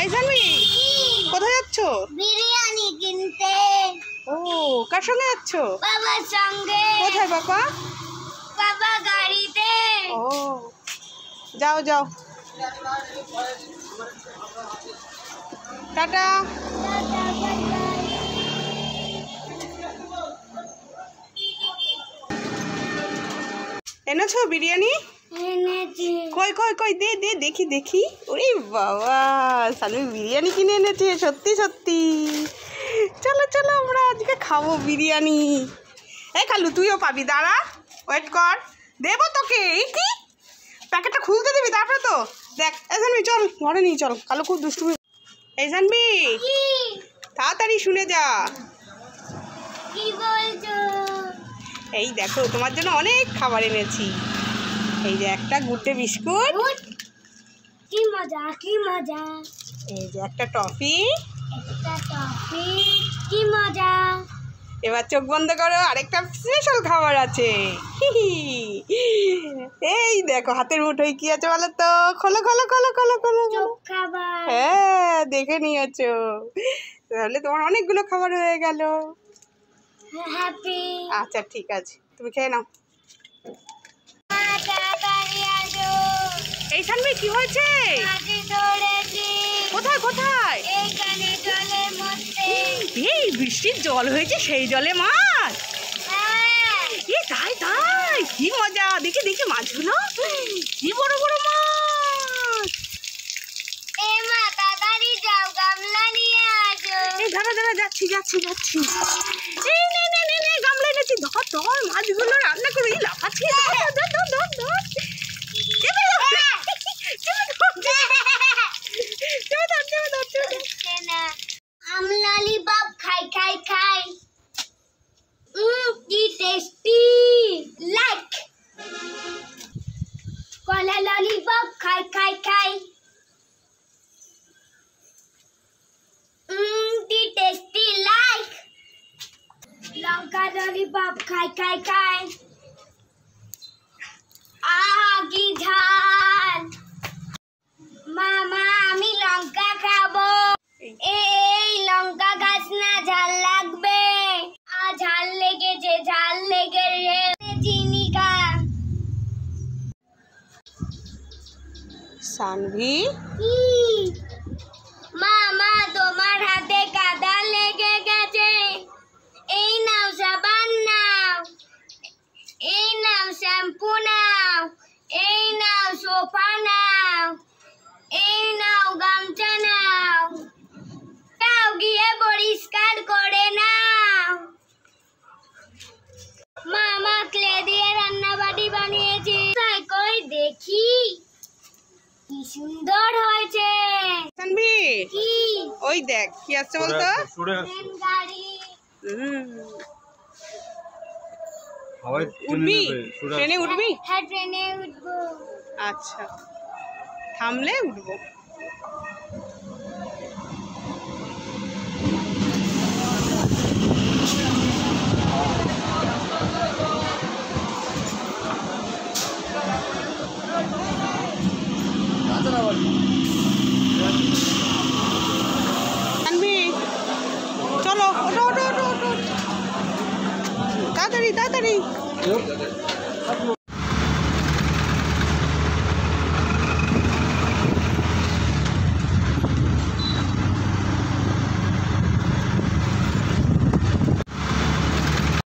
এই জানবি কোথায় যাচ্ছ? বিরিয়ানি কিনতে। ও কার সঙ্গে যাচ্ছ? বাবার সঙ্গে। কোথায় বাবা? বাবা গাড়িতে। ও যাও যাও, টাটা। এনেছো বিরিয়ানি? কই কই কই দে দে দেখি দেখি। ওরে বাবা, সানভি বিরিয়ানি কিনে এনেছে, সত্যি সত্যি। চলো চলো, আমরা আজকে খাবো বিরিয়ানি। এই কালু তুইও পাবি, দাঁড়া, ওয়েট কর, দেবো তোকে। এই কি প্যাকেটটা খুলতে দিবি তারপরে তো দেখ। এই জানবি চল ঘরে নিয়ে চল, কালু খুব দুষ্টুমি। এই জানবি তাড়াতাড়ি শুনে যা। কি বলছো? এই দেখো তোমার জন্য অনেক খাবার এনেছি। এই যে একটা গুড্ডে বিস্কুট, কি মজা কি মজা। এই যে একটা টফি, একটা টফি, কি মজা। এবার চোখ বন্ধ করো, আরেকটা স্পেশাল খাবার আছে। এই দেখো হাতের মুঠোয় কি আছে বলো তো? খোলো খোলো খোলো খোলো খোলো। চোখ খাবার। হ্যাঁ দেখে নিয়েছো, তাহলে তোমার অনেকগুলো খাবার হয়ে গেল। হ্যাপি। আচ্ছা ঠিক আছে, তুমি খেয়ে নাও। এই সানভি কি হয়েছে? কোথায় কোথায়? এই বৃষ্টির জল হয়েছে, সেই জলে মাছ। এই তাই তাই, কি মজা। দেখি দেখি মাছগুলো, কি বড় বড় মাছ। এই দাঁড়া দাঁড়া, যাচ্ছি যাচ্ছি যাচ্ছি। এই নে নে নে নে, গামলা এনেছি, ধর ধর মাছগুলো রান্না করে। এই লাফাচ্ছি, ধর ধর ধর ধর ধর। ললিপপ খাই খাই খাই, কি টেস্টি। লাইক কলা ললিপপ খাই খাই খাই, কি টেস্টি। লাইক লঙ্কা ললিপপ খাই খাই খাই, কি ঝাল। মামা আমি লঙ্কা খাবো। এই লঙ্কা গাছ না, ঝাল লাগবে। ঝাল লেগেছে, ঝাল লেগেছে। চিনি খা। সানভি কি মামা, তোমার হাতে কাদা লেগে গেছে। এই নাও সাবান নাও, এই নাও শ্যাম্পু নাও, এই নাও সোফা নাও, এই নাও গামছা নাও, তাও গিয়ে পরিষ্কার করে নাও। মামা ক্লে দিয়ে রান্নাবাড়ি বানিয়েছি, তাই কই দেখি কি সুন্দর হয়েছে। সানভি কি ওই দেখ কি আসছে বলতো? ট্রেন গাড়ি। উঠবি? ট্রেনে উঠবি? হ্যাঁ ট্রেনে উঠবো। আচ্ছা থামলে উঠবো। সানভি চলো, ওঠো ওঠো ওঠো ওঠো, তাড়াতাড়ি তাড়াতাড়ি।